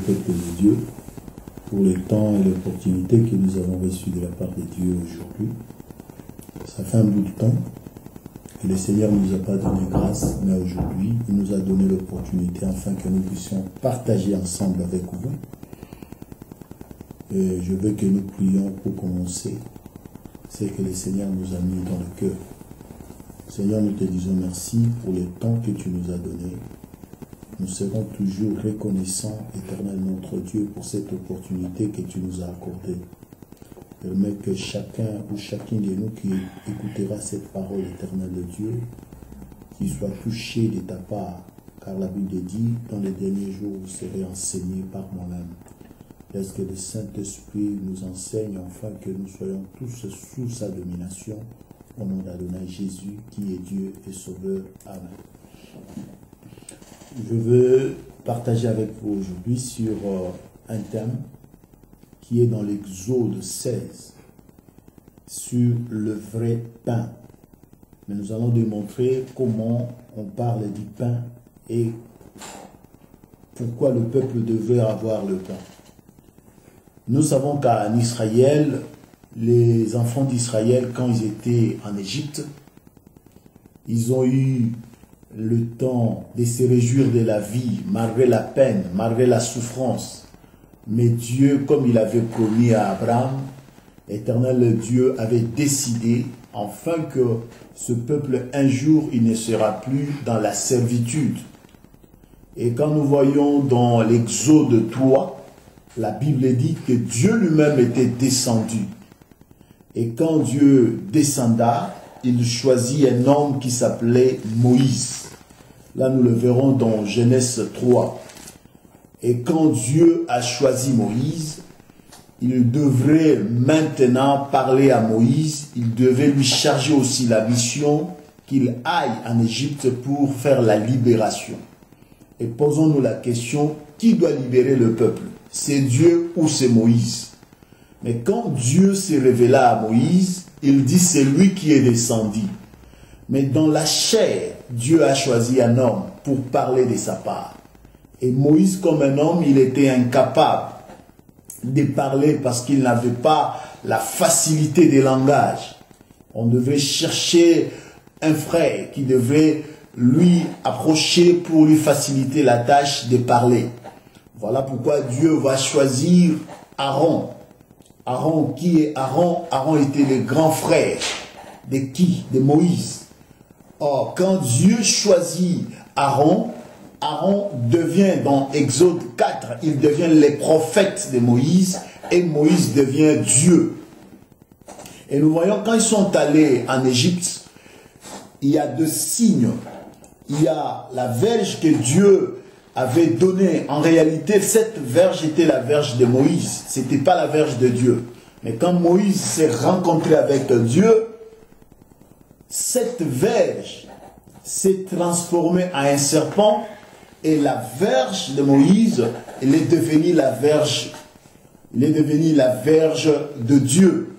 peuple de Dieu, pour le temps et l'opportunité que nous avons reçue de la part de Dieu aujourd'hui. Ça fait un bout de temps que le Seigneur ne nous a pas donné grâce, mais aujourd'hui, il nous a donné l'opportunité afin que nous puissions partager ensemble avec vous. Et je veux que nous prions pour commencer ce que le Seigneur nous a mis dans le cœur. Seigneur, nous te disons merci pour le temps que tu nous as donné. Nous serons toujours reconnaissants, éternel notre Dieu, pour cette opportunité que tu nous as accordée. Permets que chacun ou chacune de nous qui écoutera cette parole éternelle de Dieu, qu'il soit touché de ta part, car la Bible dit, dans les derniers jours, vous serez enseignés par moi-même. Laisse que le Saint-Esprit nous enseigne, afin que nous soyons tous sous sa domination, au nom d'Adonai Jésus, qui est Dieu et Sauveur. Amen. Je veux partager avec vous aujourd'hui sur un thème qui est dans l'Exode 16, sur le vrai pain. Mais nous allons démontrer comment on parle du pain et pourquoi le peuple devait avoir le pain. Nous savons qu'en Israël, les enfants d'Israël, quand ils étaient en Égypte, ils ont eu le temps de se réjouir de la vie, malgré la peine, malgré la souffrance. Mais Dieu, comme il avait promis à Abraham, éternel Dieu avait décidé, afin que ce peuple, un jour, il ne sera plus dans la servitude. Et quand nous voyons dans l'Exode 3, la Bible dit que Dieu lui-même était descendu. Et quand Dieu descenda, il choisit un homme qui s'appelait Moïse. Là, nous le verrons dans Genèse 3. Et quand Dieu a choisi Moïse, il devrait maintenant parler à Moïse. Il devait lui charger aussi la mission qu'il aille en Égypte pour faire la libération. Et posons-nous la question, qui doit libérer le peuple? C'est Dieu ou c'est Moïse? Mais quand Dieu s'est révélé à Moïse, il dit c'est lui qui est descendu. Mais dans la chair, Dieu a choisi un homme pour parler de sa part. Et Moïse, comme un homme, il était incapable de parler parce qu'il n'avait pas la facilité des langages. On devait chercher un frère qui devait lui approcher pour lui faciliter la tâche de parler. Voilà pourquoi Dieu va choisir Aaron. Aaron, qui est Aaron? Aaron était le grand frère de qui? De Moïse. Or, quand Dieu choisit Aaron, Aaron devient, dans Exode 4, il devient le prophète de Moïse, et Moïse devient Dieu. Et nous voyons, quand ils sont allés en Égypte, il y a deux signes. Il y a la verge que Dieu avait donnée. En réalité, cette verge était la verge de Moïse. Ce n'était pas la verge de Dieu. Mais quand Moïse s'est rencontré avec Dieu, cette verge s'est transformée en un serpent et la verge de Moïse, elle est devenue la verge de Dieu.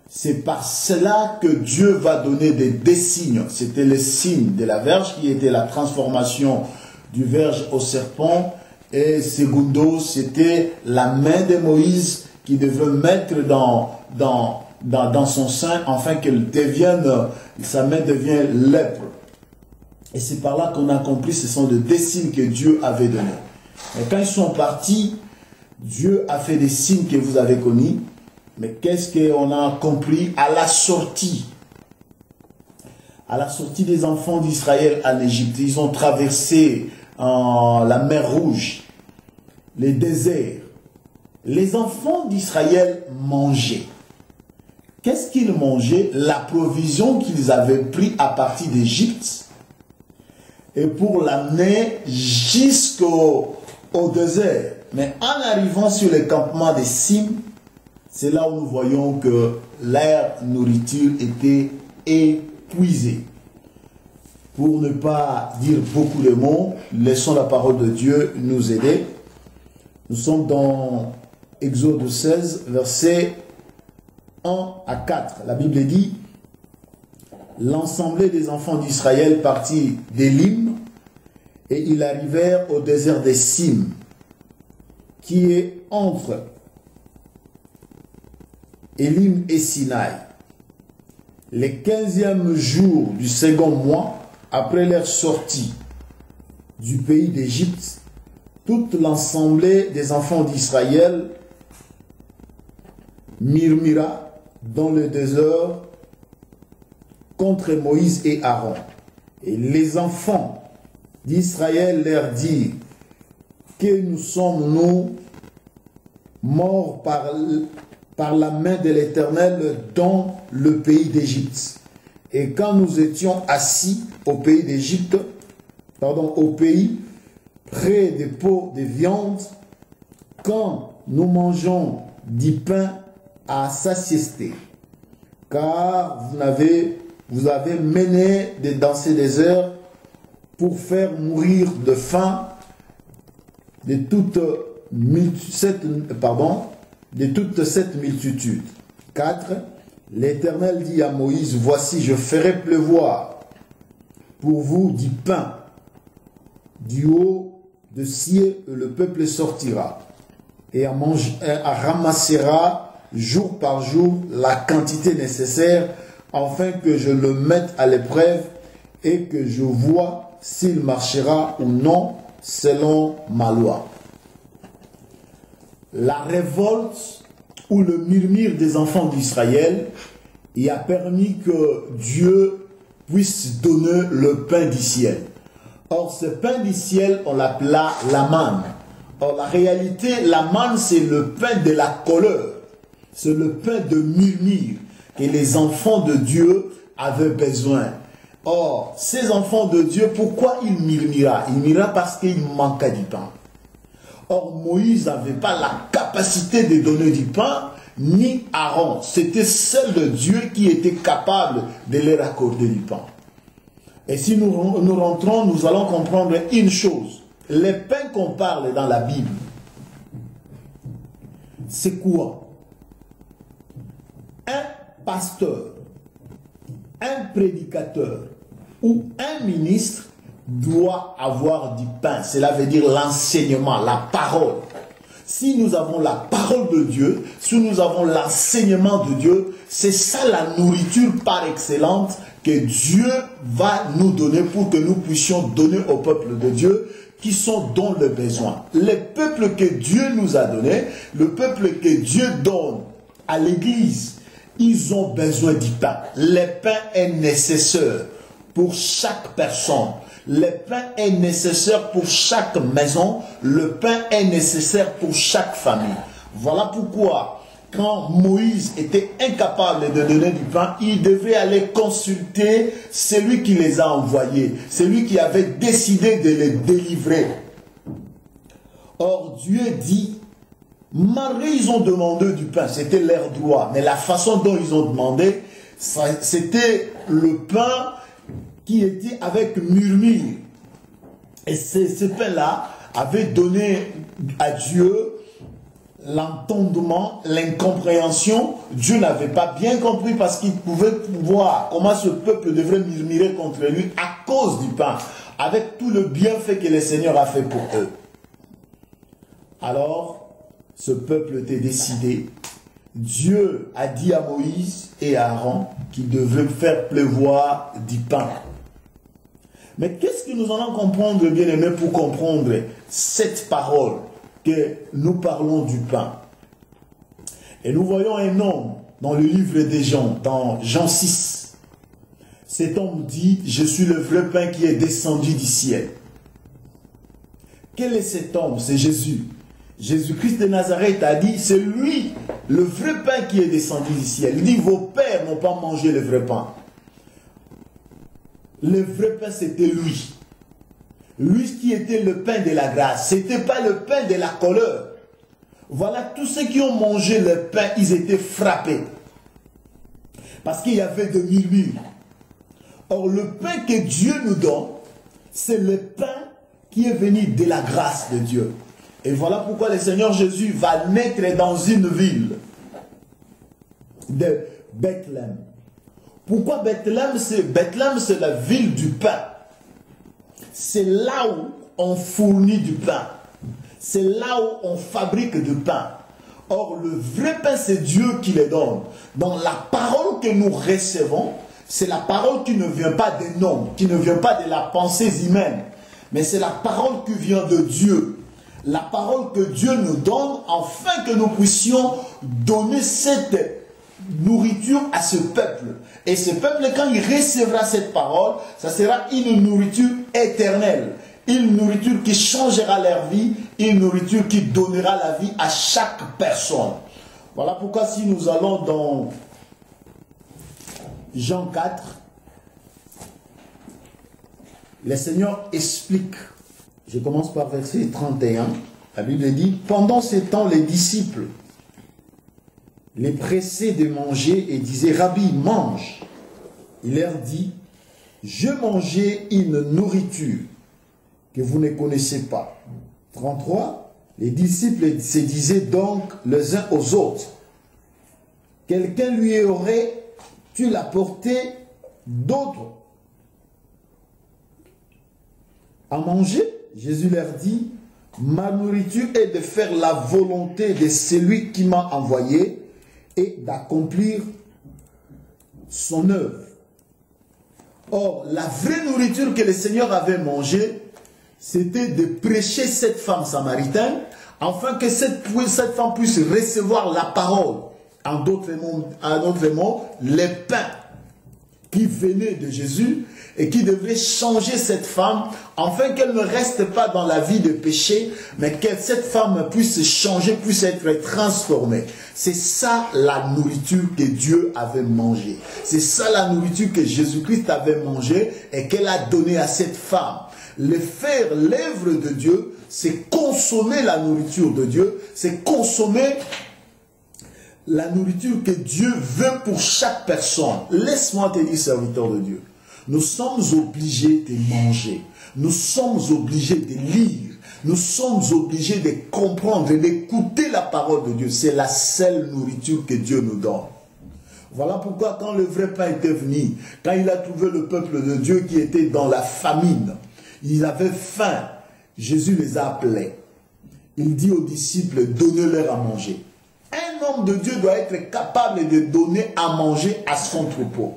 C'est par cela que Dieu va donner des signes. C'était le signe de la verge qui était la transformation du verge au serpent. Et secondo, c'était la main de Moïse qui devait mettre dans son sein afin qu'elle devienne, sa main devienne lèpre. Et c'est par là qu'on a compris, ce sont des signes que Dieu avait donnés. Et quand ils sont partis, Dieu a fait des signes que vous avez connus. Mais qu'est-ce qu'on a compris à la sortie? À la sortie des enfants d'Israël en Égypte, ils ont traversé la mer Rouge, les déserts. Les enfants d'Israël mangeaient. Qu'est-ce qu'ils mangeaient? La provision qu'ils avaient prise à partir d'Égypte et pour l'amener jusqu'au désert. Mais en arrivant sur le campement de Sim, c'est là où nous voyons que leur nourriture était épuisée. Pour ne pas dire beaucoup de mots, laissons la parole de Dieu nous aider. Nous sommes dans Exode 16, versets 1 à 4. La Bible dit: l'ensemble des enfants d'Israël partit d'Élim et ils arrivèrent au désert de Sim. qui est entre Élim et Sinaï, le 15e jour du second mois, après leur sortie du pays d'Égypte, toute l'assemblée des enfants d'Israël murmura dans le désert contre Moïse et Aaron. Et les enfants d'Israël leur dirent: que nous sommes, nous, morts par la main de l'Éternel dans le pays d'Égypte. Et quand nous étions assis au pays d'Égypte, au pays près des pots de viande, quand nous mangeons du pain à satiété, car vous avez mené dans ces déserts pour faire mourir de faim de toute cette multitude. 4. L'Éternel dit à Moïse: voici, je ferai pleuvoir pour vous du pain du haut de ciel, et le peuple sortira et ramassera jour par jour la quantité nécessaire, afin que je le mette à l'épreuve et que je vois s'il marchera ou non selon ma loi. La révolte ou le murmure des enfants d'Israël y a permis que Dieu puisse donner le pain du ciel. Or, ce pain du ciel, on l'appela la manne. Or, la réalité, la manne, c'est le pain de la colère. C'est le pain de murmure que les enfants de Dieu avaient besoin. Or, ces enfants de Dieu, pourquoi ils murmura? Ils murmura parce qu'il manquait du pain. Or, Moïse n'avait pas la capacité de donner du pain, ni Aaron. C'était seul de Dieu qui était capable de leur accorder du pain. Et si nous rentrons, nous allons comprendre une chose. Les pains qu'on parle dans la Bible, c'est quoi? Un pasteur, un prédicateur ou un ministre doit avoir du pain. Cela veut dire l'enseignement, la parole. Si nous avons la parole de Dieu, si nous avons l'enseignement de Dieu, c'est ça la nourriture par excellence que Dieu va nous donner pour que nous puissions donner au peuple de Dieu qui sont dans le besoin. Les peuples que Dieu nous a donnés, le peuple que Dieu donne à l'église, ils ont besoin du pain. Le pain est nécessaire pour chaque personne. Le pain est nécessaire pour chaque maison. Le pain est nécessaire pour chaque famille. Voilà pourquoi, quand Moïse était incapable de donner du pain, il devait aller consulter celui qui les a envoyés, celui qui avait décidé de les délivrer. Or, Dieu dit: Marie, ils ont demandé du pain, c'était leur droit, mais la façon dont ils ont demandé, c'était le pain qui était avec murmure. Et ce pain-là avait donné à Dieu l'entendement, l'incompréhension. Dieu n'avait pas bien compris parce qu'il pouvait voir comment ce peuple devrait murmurer contre lui à cause du pain, avec tout le bienfait que le Seigneur a fait pour eux. Alors, ce peuple était décidé. Dieu a dit à Moïse et à Aaron qu'il devait faire pleuvoir du pain. Mais qu'est-ce que nous allons comprendre, bien-aimés, pour comprendre cette parole que nous parlons du pain? Et nous voyons un homme dans le livre des Jean, dans Jean 6. Cet homme dit: je suis le vrai pain qui est descendu du ciel. Quel est cet homme? C'est Jésus. Jésus-Christ de Nazareth a dit: c'est lui, le vrai pain qui est descendu du ciel. Il dit: vos pères n'ont pas mangé le vrai pain. Le vrai pain, c'était lui. Lui qui était le pain de la grâce. Ce n'était pas le pain de la colère. Voilà, tous ceux qui ont mangé le pain, ils étaient frappés. Parce qu'il y avait de murmures. Or, le pain que Dieu nous donne, c'est le pain qui est venu de la grâce de Dieu. Et voilà pourquoi le Seigneur Jésus va naître dans une ville de Bethléem. Pourquoi Bethléem? Bethléem, c'est la ville du pain. C'est là où on fournit du pain. C'est là où on fabrique du pain. Or, le vrai pain, c'est Dieu qui le donne. Donc, la parole que nous recevons, c'est la parole qui ne vient pas des hommes, qui ne vient pas de la pensée humaine, mais c'est la parole qui vient de Dieu. La parole que Dieu nous donne, afin que nous puissions donner cette nourriture à ce peuple. Et ce peuple, quand il recevra cette parole, ça sera une nourriture éternelle. Une nourriture qui changera leur vie, une nourriture qui donnera la vie à chaque personne. Voilà pourquoi si nous allons dans Jean 4, le Seigneur explique, je commence par verset 31, la Bible dit, pendant ce temps, les disciples les pressaient de manger et disaient, Rabbi, mange. Il leur dit, je mangeais une nourriture que vous ne connaissez pas. 33, les disciples se disaient donc les uns aux autres, quelqu'un lui aurait-tu apporté d'autres à manger? Jésus leur dit, ma nourriture est de faire la volonté de celui qui m'a envoyé et d'accomplir son œuvre. Or, la vraie nourriture que le Seigneur avait mangée, c'était de prêcher cette femme samaritaine, afin que cette femme puisse recevoir la parole. En d'autres mots, les pains qui venaient de Jésus et qui devaient changer cette femme, afin qu'elle ne reste pas dans la vie de péché, mais que cette femme puisse changer, puisse être transformée. C'est ça la nourriture que Dieu avait mangée. C'est ça la nourriture que Jésus-Christ avait mangée et qu'elle a donnée à cette femme. Le faire l'œuvre de Dieu, c'est consommer la nourriture de Dieu, c'est consommer la nourriture que Dieu veut pour chaque personne. Laisse-moi te dire, serviteur de Dieu, nous sommes obligés de manger, nous sommes obligés de lire, nous sommes obligés de comprendre, d'écouter la parole de Dieu. C'est la seule nourriture que Dieu nous donne. Voilà pourquoi quand le vrai pain était venu, quand il a trouvé le peuple de Dieu qui était dans la famine, ils avaient faim, Jésus les a appelés. Il dit aux disciples, donnez-leur à manger. Un homme de Dieu doit être capable de donner à manger à son troupeau.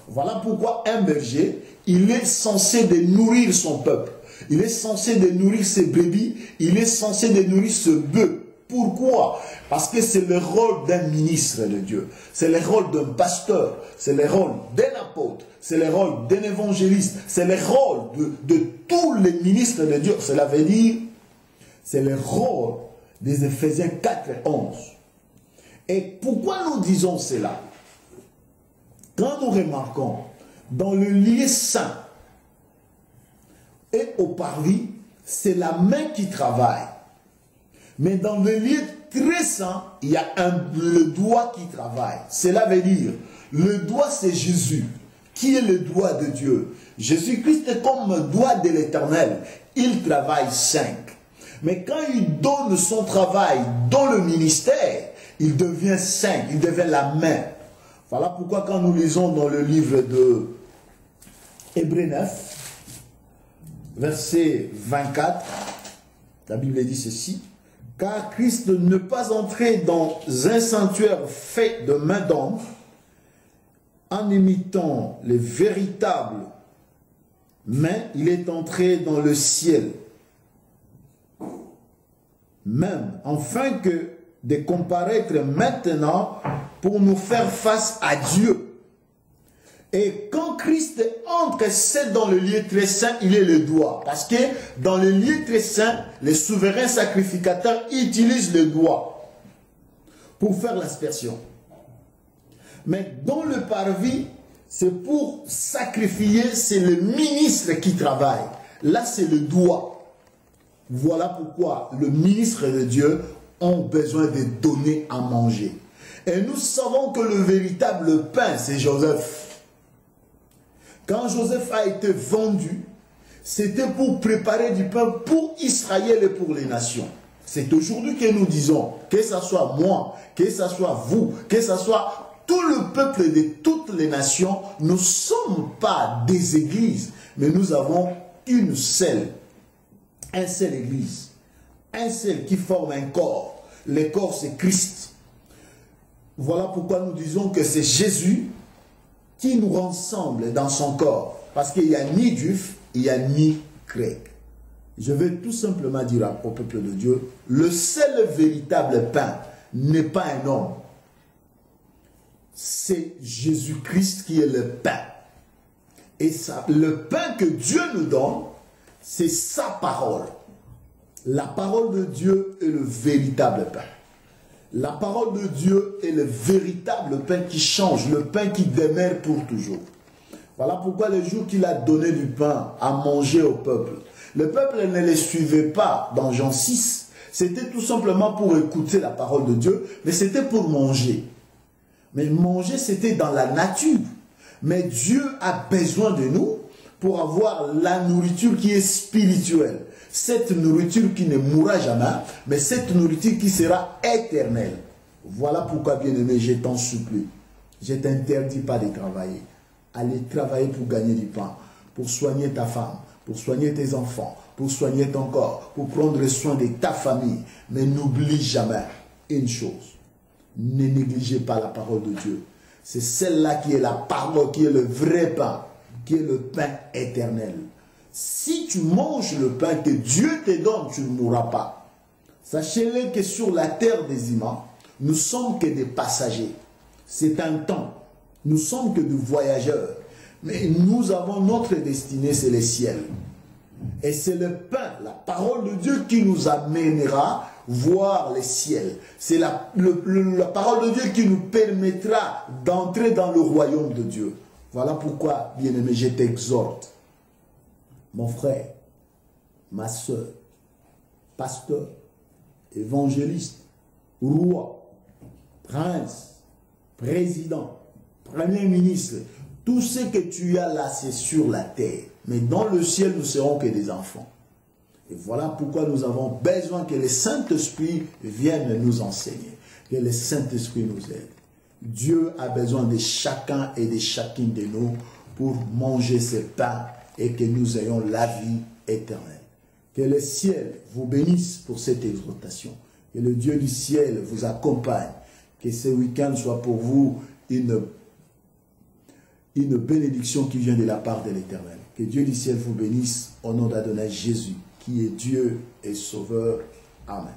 Voilà pourquoi un berger, il est censé de nourrir son peuple. Il est censé de nourrir ses brebis. Il est censé de nourrir ce bœuf. Pourquoi? Parce que c'est le rôle d'un ministre de Dieu. C'est le rôle d'un pasteur. C'est le rôle d'un apôtre. C'est le rôle d'un évangéliste. C'est le rôle de tous les ministres de Dieu. Cela veut dire, c'est le rôle des Éphésiens 4 et 11. Et pourquoi nous disons cela? Quand nous remarquons dans le lieu saint et au parvis, c'est la main qui travaille. Mais dans le lieu très saint, il y a le doigt qui travaille. Cela veut dire, le doigt c'est Jésus, qui est le doigt de Dieu. Jésus-Christ est comme le doigt de l'Éternel. Il travaille 5. Mais quand il donne son travail dans le ministère, il devient 5, il devient la main. Voilà pourquoi quand nous lisons dans le livre de Hébreux 9, verset 24, la Bible dit ceci, « Car Christ n'est pas entré dans un sanctuaire fait de main d'homme, en imitant les véritables mains, il est entré dans le ciel. Même, afin que de comparaître maintenant pour nous faire face à Dieu. Et quand Christ entre, c'est dans le lieu très saint, il est le doigt. Parce que dans le lieu très saint, les souverains sacrificateurs utilisent le doigt pour faire l'aspersion. Mais dans le parvis, c'est pour sacrifier, c'est le ministre qui travaille. Là, c'est le doigt. Voilà pourquoi le ministre de Dieu ont besoin de donner à manger. Et nous savons que le véritable pain, c'est Joseph. Quand Joseph a été vendu, c'était pour préparer du pain pour Israël et pour les nations. C'est aujourd'hui que nous disons, que ce soit moi, que ce soit vous, que ce soit tout le peuple de toutes les nations, nous ne sommes pas des églises, mais nous avons une seule église. un seul qui forme un corps. Le corps, c'est Christ. Voilà pourquoi nous disons que c'est Jésus qui nous rassemble dans son corps. Parce qu'il n'y a ni juif, il n'y a ni grec. Je vais tout simplement dire au peuple de Dieu, le seul véritable pain n'est pas un homme. C'est Jésus-Christ qui est le pain. Et ça, le pain que Dieu nous donne, c'est sa parole. La parole de Dieu est le véritable pain. La parole de Dieu est le véritable pain qui change, le pain qui demeure pour toujours. Voilà pourquoi le jour qu'il a donné du pain à manger au peuple, le peuple ne les suivait pas dans Jean 6. C'était tout simplement pour écouter la parole de Dieu, mais c'était pour manger. Mais manger, c'était dans la nature. Mais Dieu a besoin de nous pour avoir la nourriture qui est spirituelle. Cette nourriture qui ne mourra jamais, mais cette nourriture qui sera éternelle. Voilà pourquoi, bien-aimé, je t'en supplie. Je ne t'interdis pas de travailler. Allez travailler pour gagner du pain, pour soigner ta femme, pour soigner tes enfants, pour soigner ton corps, pour prendre soin de ta famille. Mais n'oublie jamais une chose. Ne négligez pas la parole de Dieu. C'est celle-là qui est la parole, qui est le vrai pain, qui est le pain éternel. Si tu manges le pain que Dieu te donne, tu ne mourras pas. Sachez-le que sur la terre des humains, nous sommes que des passagers. C'est un temps. Nous sommes que des voyageurs. Mais nous avons notre destinée, c'est le ciel. Et c'est le pain, la parole de Dieu qui nous amènera voir le ciel. C'est la parole de Dieu qui nous permettra d'entrer dans le royaume de Dieu. Voilà pourquoi, bien-aimé, je t'exhorte. Mon frère, ma soeur, pasteur, évangéliste, roi, prince, président, premier ministre, tout ce que tu as là, c'est sur la terre. Mais dans le ciel, nous serons que des enfants. Et voilà pourquoi nous avons besoin que le Saint-Esprit vienne nous enseigner. Que le Saint-Esprit nous aide. Dieu a besoin de chacun et de chacune de nous pour manger ce pain et que nous ayons la vie éternelle. Que le ciel vous bénisse pour cette exhortation. Que le Dieu du ciel vous accompagne. Que ce week-end soit pour vous une bénédiction qui vient de la part de l'Éternel. Que Dieu du ciel vous bénisse au nom d'Adonai Jésus, qui est Dieu et Sauveur. Amen.